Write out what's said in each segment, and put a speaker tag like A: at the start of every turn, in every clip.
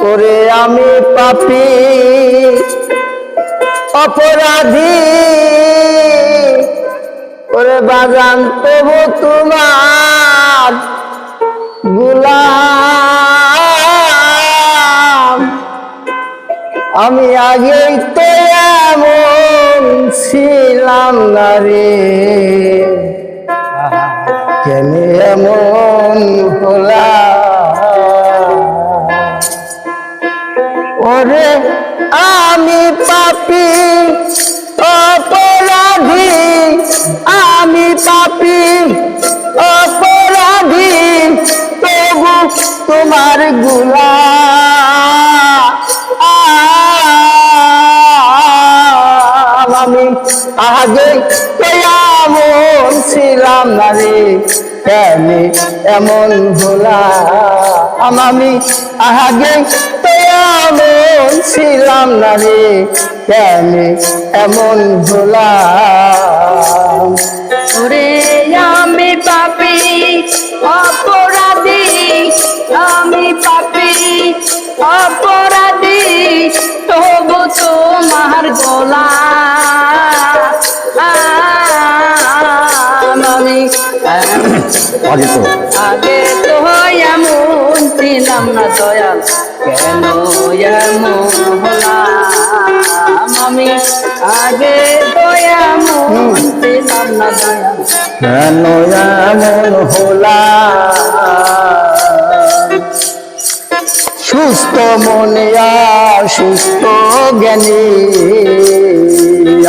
A: ওরে আমি পাপী অপরাধী, ওরে বাজান তবু তোমার গোলাম। আমি আগেই তো এমন ছিলাম না রে, কেন এমন হলাম। ওরে আমি পাপী অপরাধী, আমি পাপী অপরাধী, তবু তোমার গোলাম। আমি আগে এমন ছিলাম না রে, কেন এমন হলাম। আমি আগে এমন ছিলাম না রে, কেন এমন হলাম।
B: ওরে আমি পাপী অপরাধী, আমি পাপী অপরাধী, তবু তোমার গোলাম। আমি আগে তো এমন ছিলাম না দয়াল, কেন এমন হলাম। আমি আগে তো এমন ছিলাম না দয়াল,
A: কেন এমন হলাম। সুস্থ মনে আর সুস্থ জ্ঞানী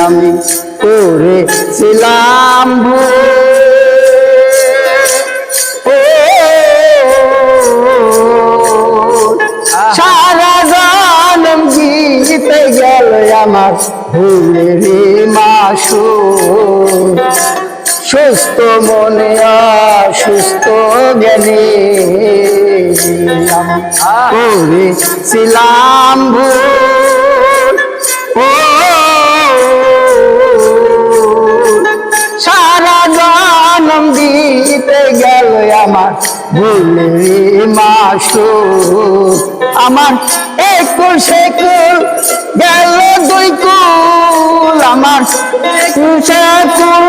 A: আমি করেছিলাম ভুল। সারা জনম জিতে গেল আমার ভুলের মাসুল। সুস্থ মনে আর সুস্থ জ্ঞানী আমি করেছিলাম ভুল। সারা জনম দিতে গেল আমার ভুলের মাসুল। আমার একুশে কুল গেল দুই কুল, আমার একুশে কুল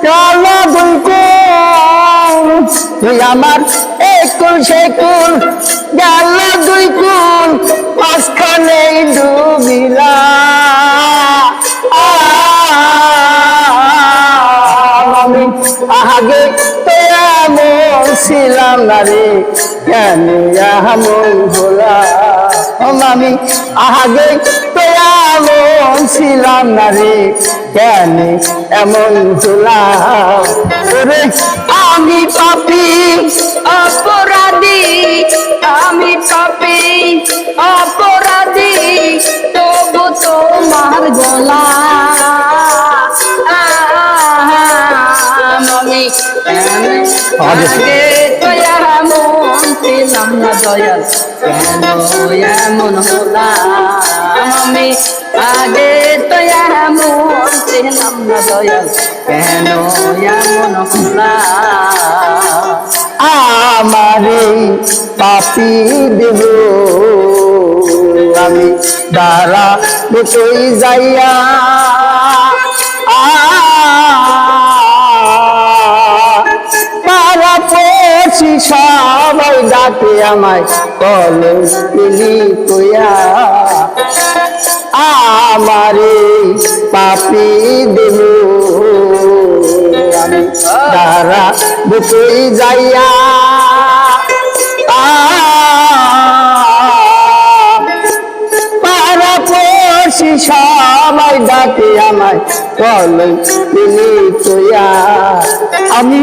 A: গেল দুই কুল। তুই আমার একুশে কুল গেল দুই কুল, মাঝখানে ডুবিলা। আমি আগে তো এমন ছিলাম না রে, কেন এমন হলাম। আমি আগে তো এমন ছিলাম না রে, কেন এমন হলাম। ওরে আমি পাপী
B: অপরাধী, আমি পাপী অপরাধী, তবু তোমার গোলাম। আমি আগে তো এমন ছিলাম না দয়াল, কেন এমন হলাম। আমি আগে তো এমন ছিলাম না দয়াল, কেন এমন হলাম।
A: আমারে পাপী দেব আমি দাঁড়া তুই যাইয়া। পাড়া পড়ছি সবাই ডাকে আমায় কলঙ্কিনী কইয়া। আমারে পাপী দেব আমি দাঁড়া তুই যাইয়া। পাড়া পড়ছি সবাই ডাকে আমায় কলঙ্কিনী কইয়া। আমি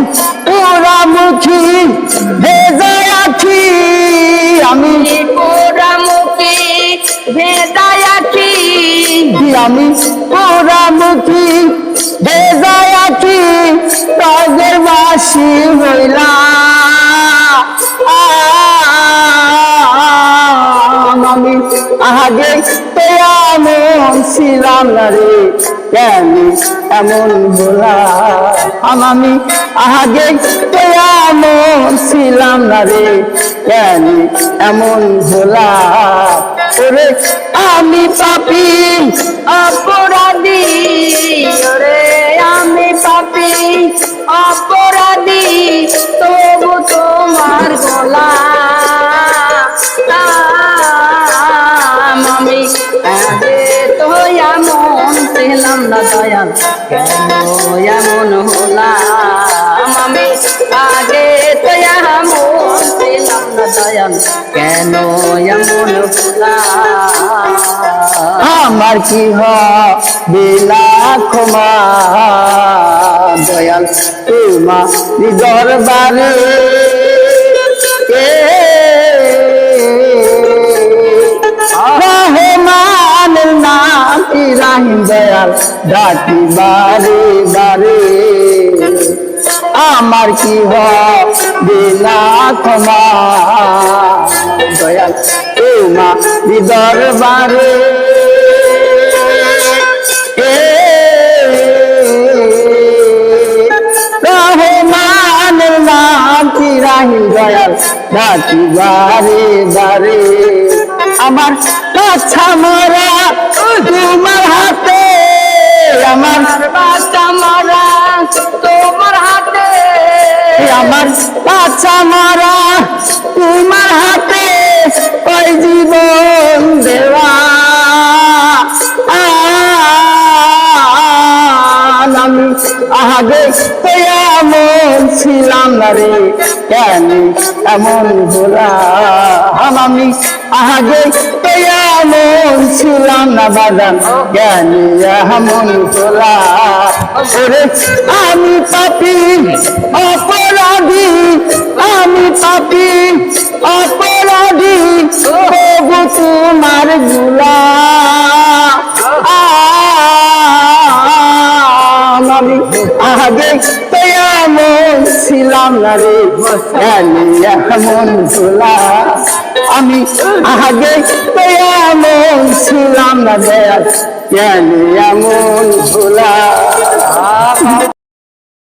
A: পোড়ামুখী ভেজায় আছি, আমি
B: পোড়ামুখী ভেজায় আছি,
A: আমি পোড়ামুখী ভেজায় আছি, কাজের বাসি হইলাম। আমি আগে তো এমন ছিলাম না রে, কেন এমন হলাম। আমি আগে তো না রে কেন এমন ভোলা ওরে আমি পাপি
B: অপরাধী রে আমি পাপি অপরাধী তবু তোমার গোলাম আমি আগে তো এমন ছিলাম না দয়াল কেন এমন হলাম আমি আগে তো এমন ছিলাম না দয়াল কেন এমন হলাম
A: আমার কি হবে না ক্ষমা দয়াল তোমা দরবারে রহমান নাম রাহিম দয়াল ডাকি বারে বারে আমার কি হবে না ক্ষমা দয়াল তোমা দরবারে রহমান নাম কি রাহিম দয়াল ডাকি বারে বারে আমার বাচ্চা মারা তোমার হাতে আমার
B: বাচ্চা মারা তোমার হাতে
A: আমার বাচ্চা মারা তোমার হাতে ওই জীবন দেওয়া আমি আগে তো এমন ছিলাম না রে কেন এমন গোলাম আমি আগে তো এমন ছিলাম না বাদান কেন এমন গোলাম ওরে আমি পাপি অপরাধী আমি পাপি অপরাধী তবু তোমার গোলাম আমি আগে তো এমন ছিলাম না রে এমন ভোলা আমি আগে তো এমন ছিলাম না রে এমন ভোলা